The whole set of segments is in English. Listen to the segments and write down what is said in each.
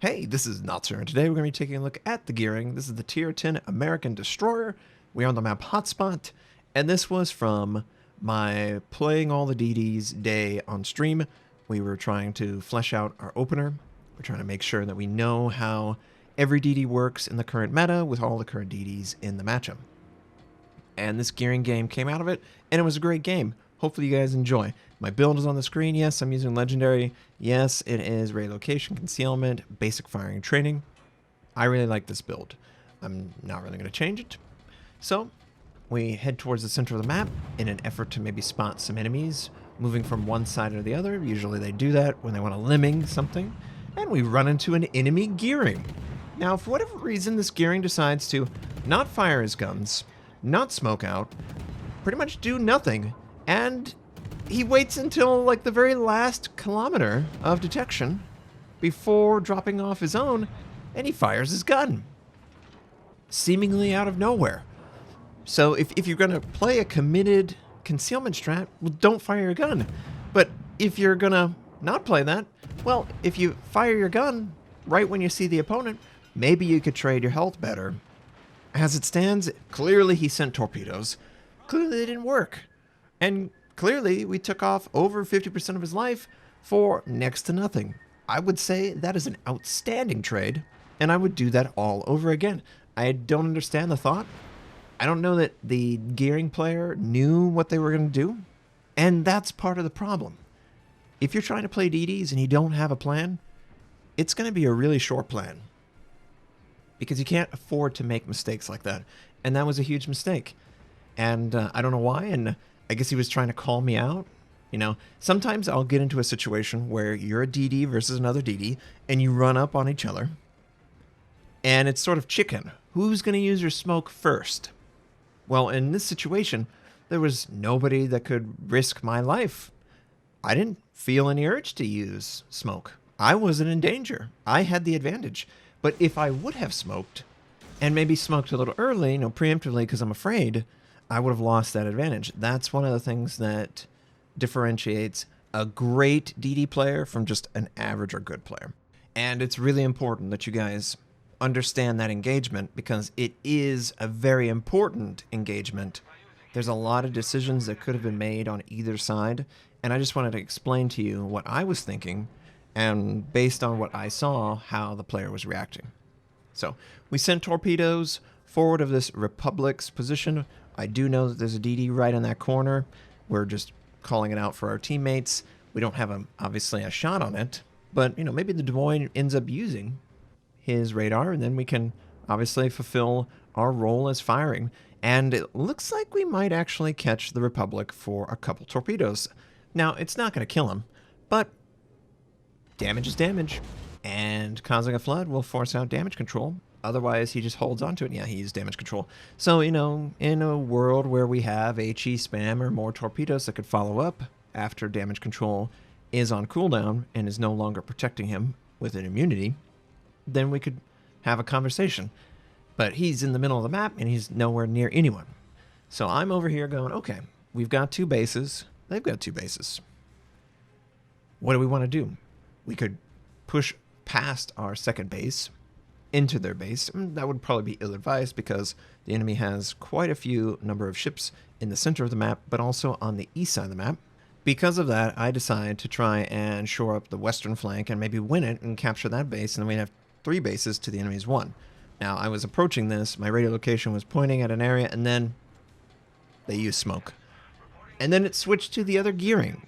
Hey, this is Notser, and today we're going to be taking a look at the gearing. This is the Tier 10 American Destroyer. We're on the map Hotspot, and this was from my playing all the DDs day on stream. We were trying to flesh out our opener. We're trying to make sure that we know how every DD works in the current meta with all the current DDs in the matchup. And this gearing game came out of it, and it was a great game. Hopefully you guys enjoy. My build is on the screen. Yes, I'm using Legendary. Yes, it is Ray Location, Concealment, Basic Firing, Training. I really like this build. I'm not really going to change it. So, we head towards the center of the map in an effort to maybe spot some enemies moving from one side or the other. Usually they do that when they want to lemming something. And we run into an enemy gearing. Now, for whatever reason, this gearing decides to not fire his guns, not smoke out, pretty much do nothing, and he waits until like the very last kilometer of detection before dropping off his own, and he fires his gun. Seemingly out of nowhere. So if you're going to play a committed concealment strat, well, don't fire your gun. But if you're going to not play that, well, if you fire your gun right when you see the opponent, maybe you could trade your health better. As it stands, clearly he sent torpedoes. Clearly they didn't work. And clearly we took off over 50% of his life for next to nothing. I would say that is an outstanding trade, and I would do that all over again. I don't understand the thought. I don't know that the gearing player knew what they were going to do, and that's part of the problem. If you're trying to play DDs and you don't have a plan, it's going to be a really short plan, because you can't afford to make mistakes like that, and that was a huge mistake. And I don't know why, and I guess he was trying to call me out. You know, sometimes I'll get into a situation where you're a DD versus another DD, and you run up on each other, and it's sort of chicken. Who's going to use your smoke first? Well, in this situation, there was nobody that could risk my life. I didn't feel any urge to use smoke. I wasn't in danger. I had the advantage. But if I would have smoked, and maybe smoked a little early, you know, preemptively because I'm afraid, I would have lost that advantage. That's one of the things that differentiates a great DD player from just an average or good player. And it's really important that you guys understand that engagement, because it is a very important engagement. There's a lot of decisions that could have been made on either side, and I just wanted to explain to you what I was thinking, and based on what I saw, how the player was reacting. So, we sent torpedoes forward of this Republic's position. I do know that there's a DD right in that corner. We're just calling it out for our teammates. We don't have, obviously, a shot on it, but, you know, maybe the Des Moines ends up using his radar, and then we can obviously fulfill our role as firing. And it looks like we might actually catch the Republic for a couple torpedoes. Now, it's not going to kill him, but damage is damage, and causing a flood will force out damage control. Otherwise, he just holds on to it. Yeah, he used damage control. So, you know, in a world where we have HE spam or more torpedoes that could follow up after damage control is on cooldown and is no longer protecting him with an immunity, then we could have a conversation. But he's in the middle of the map, and he's nowhere near anyone. So I'm over here going, okay, we've got two bases. They've got two bases. What do we want to do? We could push past our second base into their base. That would probably be ill-advised, because the enemy has quite a few number of ships in the center of the map, but also on the east side of the map. Because of that, I decided to try and shore up the western flank and maybe win it and capture that base, and then we'd have 3 bases to the enemy's 1. Now, I was approaching this, my radio location was pointing at an area, and then they used smoke. And then it switched to the other gearing.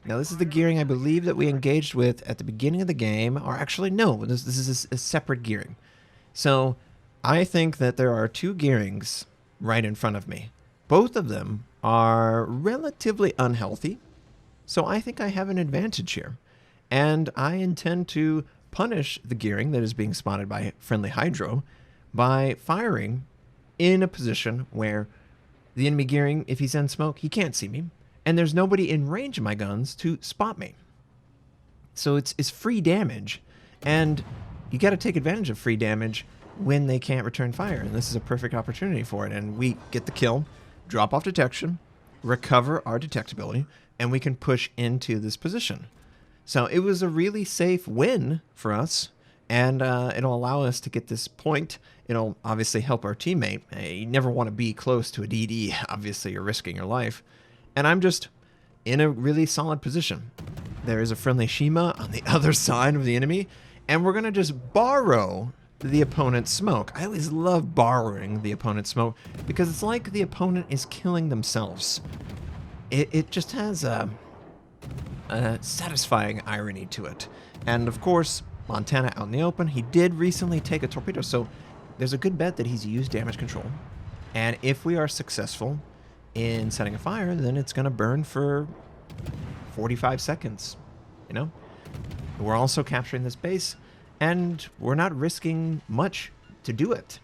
Now, this is the gearing I believe that we engaged with at the beginning of the game, or actually, no, this is a separate gearing. So, I think that there are 2 gearings right in front of me. Both of them are relatively unhealthy, so I think I have an advantage here. And I intend to punish the gearing that is being spotted by friendly hydro by firing in a position where the enemy gearing, if he's in smoke, he can't see me, and there's nobody in range of my guns to spot me. So it's free damage, and you got to take advantage of free damage when they can't return fire, and this is a perfect opportunity for it. And we get the kill, drop off detection, recover our detectability, and we can push into this position. So it was a really safe win for us, and it'll allow us to get this point. It'll obviously help our teammate. You never want to be close to a DD. Obviously, you're risking your life. And I'm just in a really solid position. There is a friendly Shima on the other side of the enemy, and we're going to just borrow the opponent's smoke. I always love borrowing the opponent's smoke because it's like the opponent is killing themselves. It just has a satisfying irony to it. And of course, Montana out in the open, he did recently take a torpedo, so there's a good bet that he's used damage control. And if we are successful in setting a fire, then it's going to burn for 45 seconds, you know? We're also capturing this base, and we're not risking much to do it.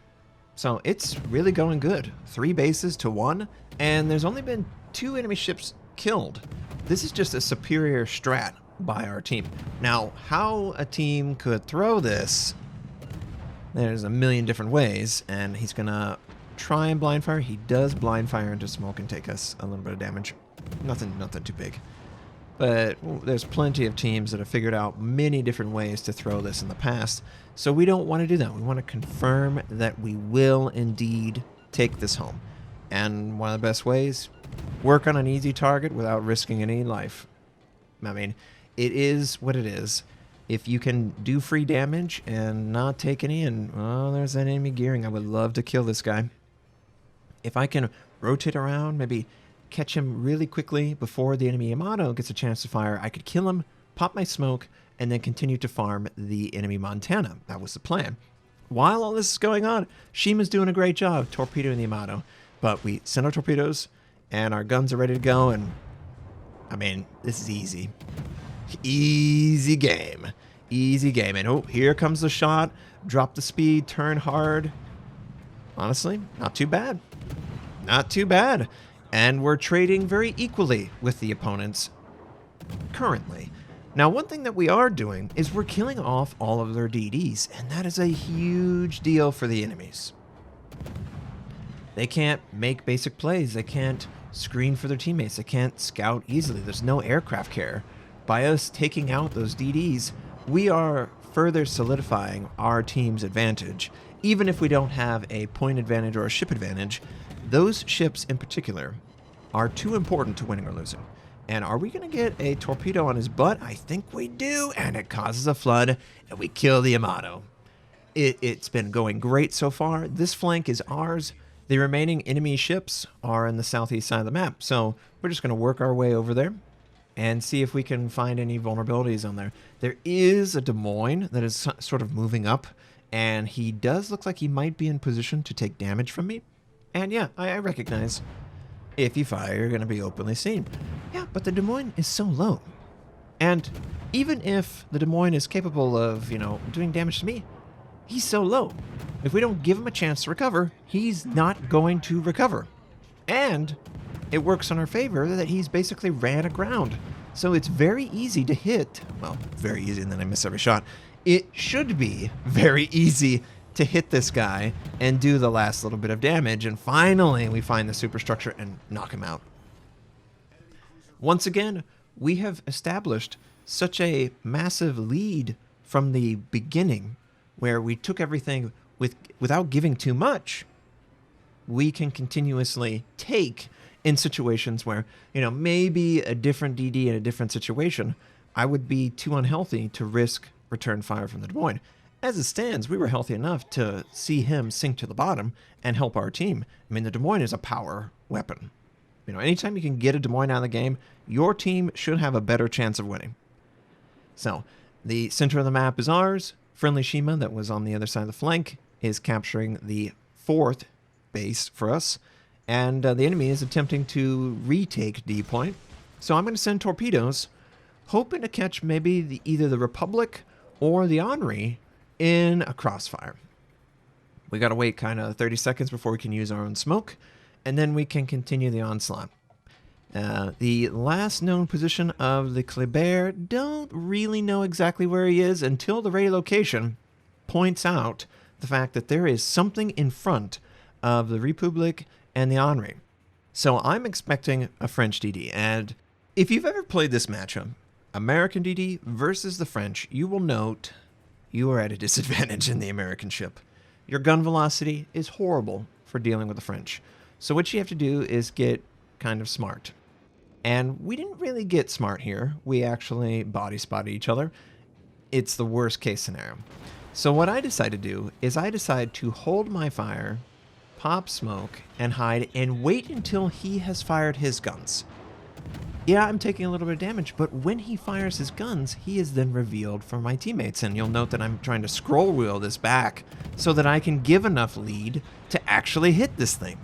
So it's really going good. 3 bases to 1, and there's only been 2 enemy ships killed. This is just a superior strat by our team. Now, how a team could throw this, there's a million different ways, and he's gonna try and blind fire. He does blind fire into smoke and take us a little bit of damage. Nothing too big. But there's plenty of teams that have figured out many different ways to throw this in the past, so we don't want to do that. We want to confirm that we will indeed take this home. And one of the best ways, work on an easy target without risking any life. I mean, it is what it is. If you can do free damage and not take any, and oh, there's that enemy gearing. I would love to kill this guy. If I can rotate around, maybe catch him really quickly before the enemy Yamato gets a chance to fire, I could kill him, pop my smoke, and then continue to farm the enemy Montana. That was the plan. While all this is going on, Shima's doing a great job torpedoing the Yamato. But we send our torpedoes, and our guns are ready to go, and I mean, this is easy. Easy game. Easy game. And oh, here comes the shot. Drop the speed, turn hard. Honestly, not too bad. Not too bad. And we're trading very equally with the opponents currently. Now, one thing that we are doing is we're killing off all of their DDs, and that is a huge deal for the enemies. They can't make basic plays. They can't screen for their teammates. They can't scout easily. There's no aircraft carrier. By us taking out those DDs, we are further solidifying our team's advantage. Even if we don't have a point advantage or a ship advantage, those ships in particular are too important to winning or losing. And are we going to get a torpedo on his butt? I think we do, and it causes a flood, and we kill the Yamato. It's been going great so far. This flank is ours. The remaining enemy ships are in the southeast side of the map, so we're just going to work our way over there and see if we can find any vulnerabilities on there. There is a Des Moines that is sort of moving up, and he does look like he might be in position to take damage from me. And yeah, I recognize if you fire, you're going to be openly seen. Yeah, but the Des Moines is so low. And even if the Des Moines is capable of, doing damage to me, he's so low. If we don't give him a chance to recover, he's not going to recover. And it works in our favor that he's basically ran aground. So it's very easy to hit. Well, very easy, and then I miss every shot. It should be very easy to hit this guy and do the last little bit of damage. And finally, we find the superstructure and knock him out. Once again, we have established such a massive lead from the beginning where we took everything without giving too much. We can continuously take in situations where, maybe a different DD in a different situation, I would be too unhealthy to risk return fire from the Des Moines. As it stands, we were healthy enough to see him sink to the bottom and help our team. I mean, the Des Moines is a power weapon. Anytime you can get a Des Moines out of the game, your team should have a better chance of winning. So, the center of the map is ours. Friendly Shima that was on the other side of the flank is capturing the 4th base for us, and the enemy is attempting to retake D point. So I'm going to send torpedoes, hoping to catch maybe either the Republic or the Henri in a crossfire. We got to wait kind of 30 seconds before we can use our own smoke, and then we can continue the onslaught. The last known position of the Kleber, don't really know exactly where he is until the radio location points out the fact that there is something in front of the Republic and the Henri. So I'm expecting a French DD, and if you've ever played this matchup, American DD versus the French, you will note you are at a disadvantage in the American ship. Your gun velocity is horrible for dealing with the French. So what you have to do is get kind of smart. And we didn't really get smart here. We actually body spotted each other. It's the worst case scenario. So what I decided to do is I decided to hold my fire, pop smoke, and hide, and wait until he has fired his guns. Yeah, I'm taking a little bit of damage, but when he fires his guns, he is then revealed for my teammates. And you'll note that I'm trying to scroll wheel this back so that I can give enough lead to actually hit this thing.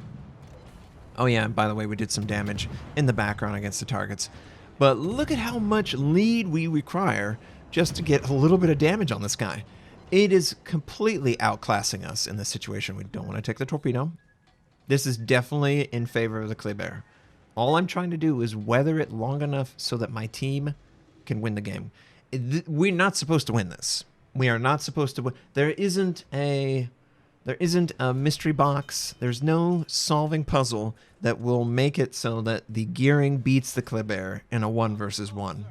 Oh yeah, and by the way, we did some damage in the background against the targets. But look at how much lead we require just to get a little bit of damage on this guy. It is completely outclassing us in this situation. We don't want to take the torpedo. This is definitely in favor of the Kleber. All I'm trying to do is weather it long enough so that my team can win the game. We're not supposed to win this. We are not supposed to win. There isn't a mystery box. There's no solving puzzle that will make it so that the gearing beats the Kleber in a 1 versus 1.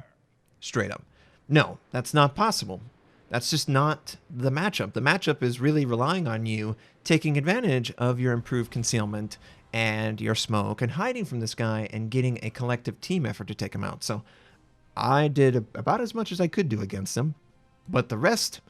Straight up. No, that's not possible. That's just not the matchup. The matchup is really relying on you taking advantage of your improved concealment and your smoke and hiding from this guy and getting a collective team effort to take him out. So I did about as much as I could do against him. But the rest,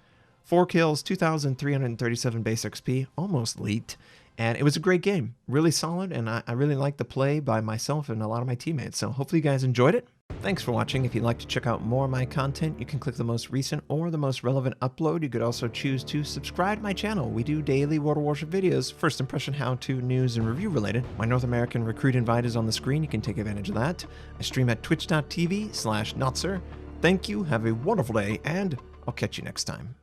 4 kills, 2,337 base XP, almost leaked. And it was a great game. Really solid, and I really liked the play by myself and a lot of my teammates. So hopefully you guys enjoyed it. Thanks for watching. If you'd like to check out more of my content, you can click the most recent or the most relevant upload. You could also choose to subscribe to my channel. We do daily World of Warship videos, first impression, how-to, news, and review related. My North American recruit invite is on the screen. You can take advantage of that. I stream at twitch.tv/notser. Thank you, have a wonderful day, and I'll catch you next time.